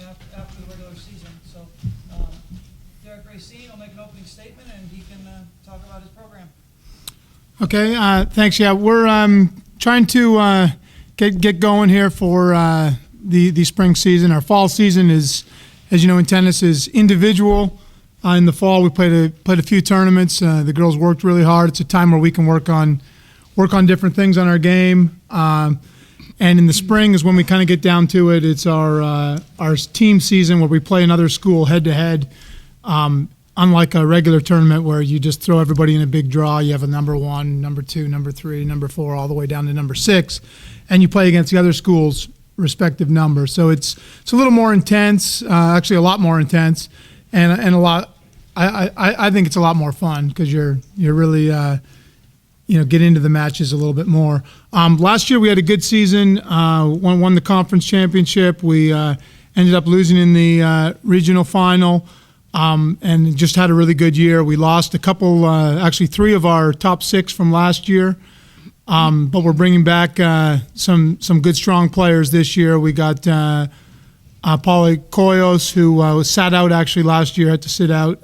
after the regular season. So Derek Racine will make an opening statement, and he can talk about his program. Okay, thanks. Yeah, we're trying to get going here for the spring season. Our fall season is, as you know, in tennis is individual. In the fall, we played a few tournaments. The girls worked really hard. It's a time where we can work on different things on our game. And in the spring is when we kind of get down to it. It's our team season where we play another school head to head. Unlike a regular tournament where you just throw everybody in a big draw, you have a number 1, number 2, number 3, number 4, all the way down to number 6, and you play against the other school's respective number. So it's a little more intense, actually a lot more intense, and a lot. I think it's a lot more fun because you're really get into the matches a little bit more. Last year we had a good season. Won the conference championship. We ended up losing in the regional final. And just had a really good year. We lost a couple, actually 3 of our top 6 from last year, but we're bringing back some good, strong players this year. We got Paula Coyos, who was sat out actually last year, had to sit out,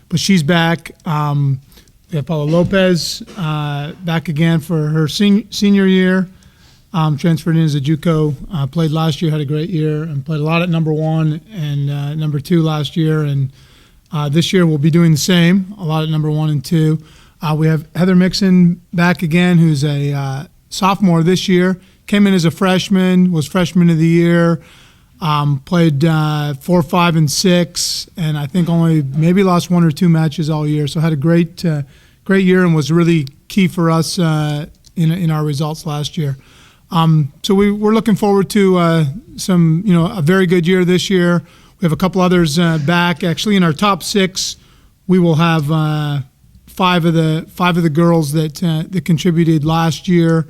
but she's back. We have Paula Lopez back again for her senior year. Transferred in as a JUCO, played last year, had a great year, and played a lot at number 1 and number 2 last year. And this year we'll be doing the same, a lot at number 1 and 2. We have Heather Mixon back again, who's a sophomore this year. Came in as a freshman, was freshman of the year, played 4, 5, and 6, and I think only maybe lost 1 or 2 matches all year. So had a great year and was really key for us in our results last year. So we're looking forward to a very good year this year. We have a couple others back. Actually, in our top 6, we will have 5 of the girls that contributed last year.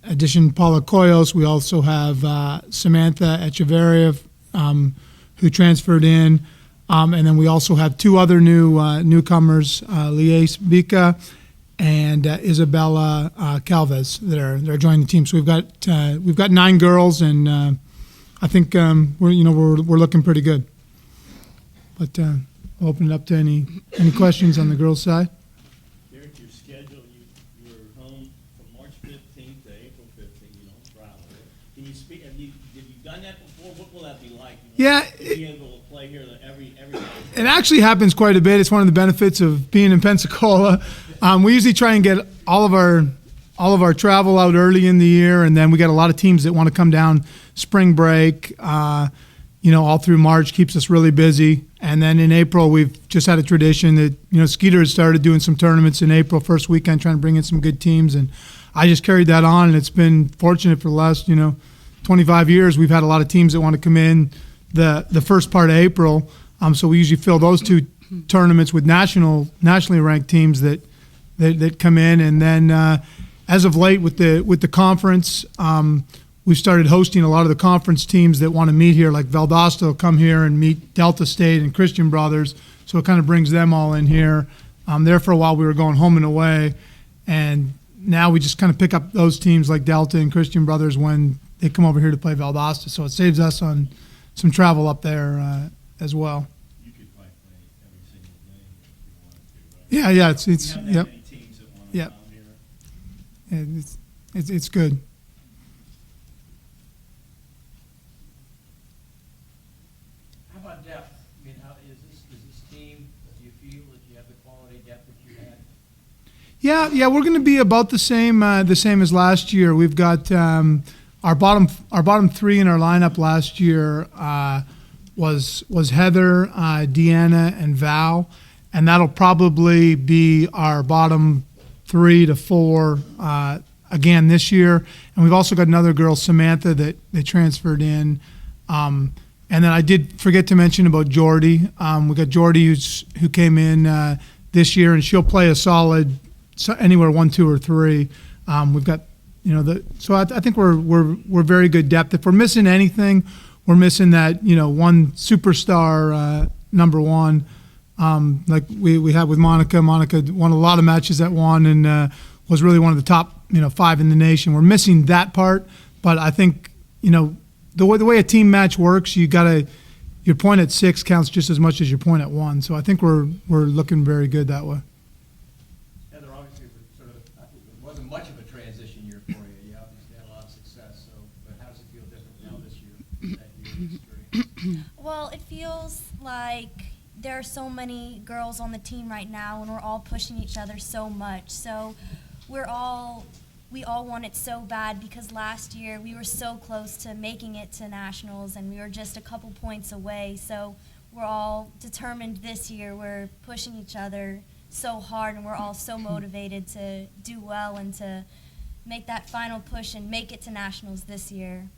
Addition Paula Coyos, we also have Samantha Echeverria, who transferred in, and then we also have 2 other newcomers, Lies Vika and Isabella Calvez that are joining the team. So we've got 9 girls, and I think we're looking pretty good. But I'll open it up to any questions on the girls' side. Derek, your schedule, you're home from March 15th to April 15th. You don't travel. Can you speak? Have you done that before? What will that be like? Yeah. To be able to play here every day. It actually happens quite a bit. It's one of the benefits of being in Pensacola. We usually try and get all of our travel out early in the year, and then we got a lot of teams that want to come down spring break. All through March, keeps us really busy. And then in April, we've just had a tradition that Skeeter has started doing some tournaments in April, first weekend, trying to bring in some good teams, and I just carried that on. And it's been fortunate for the last 25 years. We've had a lot of teams that want to come in the first part of April. So we usually fill those 2 tournaments with nationally ranked teams that come in, and then as of late with the conference, we've started hosting a lot of the conference teams that want to meet here, like Valdosta will come here and meet Delta State and Christian Brothers, so it kind of brings them all in here. There for a while we were going home and away, and now we just kind of pick up those teams like Delta and Christian Brothers when they come over here to play Valdosta, so it saves us on some travel up there as well. You could probably play every single day if you wanted to, right? Yeah, it's yep. Many teams that want to Yep. come here. And it's good. How about depth? I mean, how is this team? Do you feel that you have the quality depth that you had? Yeah, we're going to be about the same as last year. We've got our bottom 3 in our lineup last year was Heather, Deanna, and Val, and that'll probably be our bottom 3 to 4 again this year. And we've also got another girl, Samantha, that transferred in. And then I did forget to mention about Jordy. We got Jordy who came in this year, and she'll play a solid anywhere 1, 2, or 3. We've got so I think we're very good depth. If we're missing anything, we're missing that one superstar number 1. Like we had with Monica. Monica won a lot of matches at 1 and was really one of the top 5 in the nation. We're missing that part, but I think the way a team match works, your point at 6 counts just as much as your point at 1. So I think we're looking very good that way. Heather, obviously, it wasn't much of a transition year for you. You obviously had a lot of success, but how does it feel different now this year, that year's experience? Well, it feels like there are so many girls on the team right now, and we're all pushing each other so much. So we all want it so bad, because last year we were so close to making it to nationals, and we were just a couple points away. So we're all determined this year. We're pushing each other so hard, and we're all so motivated to do well and to make that final push and make it to nationals this year.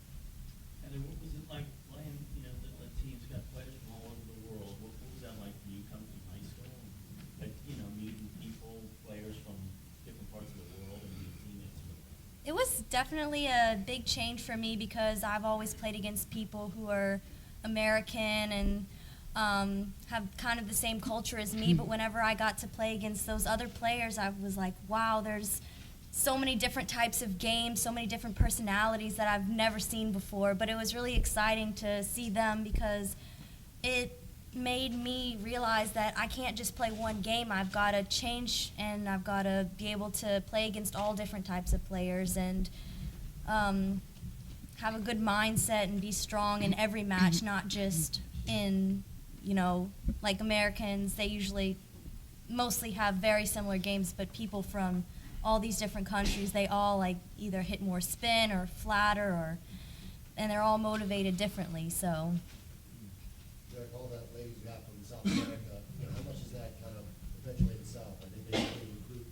And then what was it like playing, the teams got players from all over the world? What was that like for you coming from high school? Like, meeting people, players from different parts of the world and being teammates with them? It was definitely a big change for me, because I've always played against people who are American and have kind of the same culture as me, but whenever I got to play against those other players, I was like, wow, there's so many different types of games, so many different personalities that I've never seen before. But it was really exciting to see them, because it made me realize that I can't just play one game. I've got to change, and I've got to be able to play against all different types of players and have a good mindset and be strong in every match, not just in, like Americans, they usually mostly have very similar games, but people from all these different countries, they all like either hit more spin or flatter, and they're all motivated differently, so. Derek, all that ladies got from South America, how much does that kind of perpetuate itself? I think they recruit.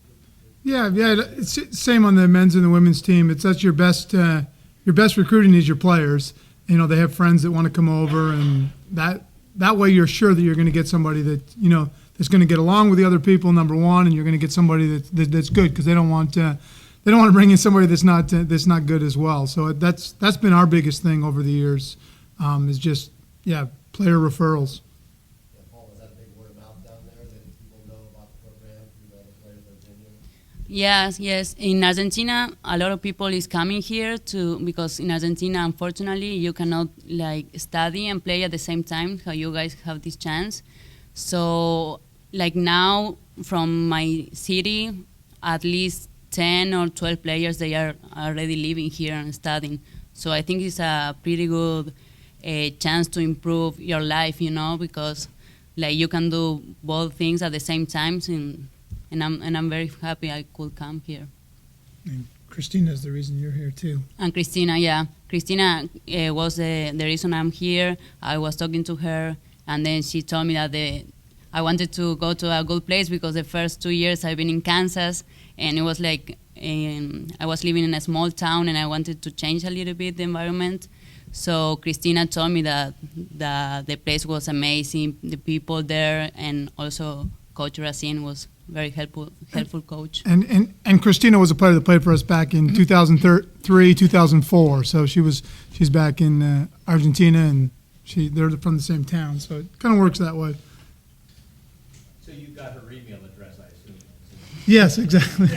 Yeah, it's same on the men's and the women's team. That's your best recruiting is your players. They have friends that want to come over, and that way you're sure that you're going to get somebody that, that's going to get along with the other people, number one, and you're going to get somebody that's good, because they don't want to bring in somebody that's not good as well. So that's been our biggest thing over the years, is just player referrals. Yeah, Paul, is that a big word of mouth down there that people know about the program through the other players that are genuine? Yes. In Argentina, a lot of people is coming here because in Argentina, unfortunately, you cannot study and play at the same time. How you guys have this chance. So now from my city, at least 10 or 12 players, they are already living here and studying. So I think it's a pretty good chance to improve your life, because you can do both things at the same time. And I'm very happy I could come here. And Christina's the reason you're here too. And Christina, Christina was the reason I'm here. I was talking to her, and then she told me that I wanted to go to a good place, because the first 2 years I've been in Kansas, and it was I was living in a small town, and I wanted to change a little bit the environment. So Christina told me that the place was amazing, the people there, and also Coach Racine was very helpful coach. And Christina was a player that played for us back in 2003, 2004. So she's back in Argentina, and they're from the same town. So it kind of works that way. So you got her email address, I assume. Yes, exactly.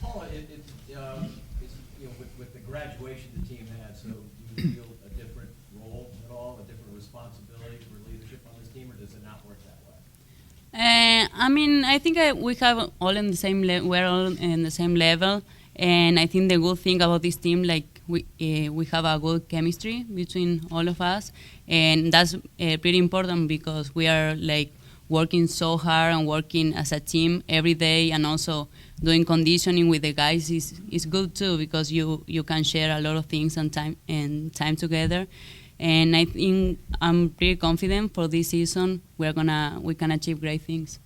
Paula, it's with the graduation the team had, so do you feel a different role at all, a different responsibility for leadership on this team, or does it not work that way? I think we have all in the same we're all in the same level, and I think the good thing about this team, we have a good chemistry between all of us, and that's pretty important, because we are working so hard and working as a team every day, and also doing conditioning with the guys is good too, because you can share a lot of things and time together. And I think I'm pretty confident for this season we can achieve great things.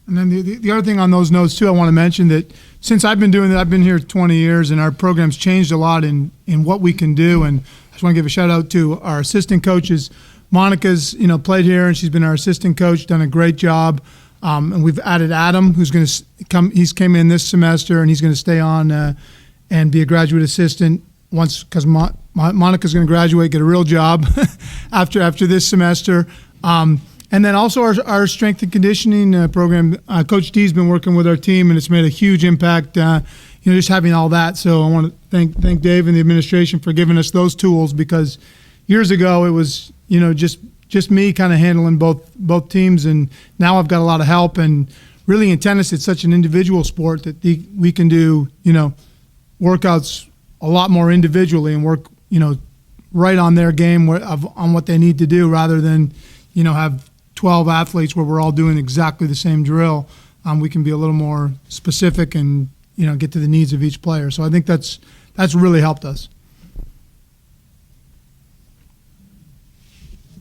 And then the other thing on those notes too, I want to mention that since I've been doing that, I've been here 20 years, and our program's changed a lot in what we can do. And I just want to give a shout out to our assistant coaches. Monica's played here, and she's been our assistant coach, done a great job. And we've added Adam, who's going to come. He's came in this semester, and he's going to stay on and be a graduate assistant once, because Monica's going to graduate, get a real job after this semester. And then also our strength and conditioning program, Coach D's been working with our team, and it's made a huge impact just having all that. So I want to thank Dave and the administration for giving us those tools, because years ago it was, just me kind of handling both teams, and now I've got a lot of help. And really in tennis, it's such an individual sport that we can do, workouts a lot more individually and work, right on their game on what they need to do, rather than, have 12 athletes where we're all doing exactly the same drill. We can be a little more specific and, get to the needs of each player. So I think that's really helped us.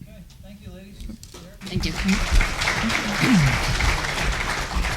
Okay, thank you, ladies. Thank you.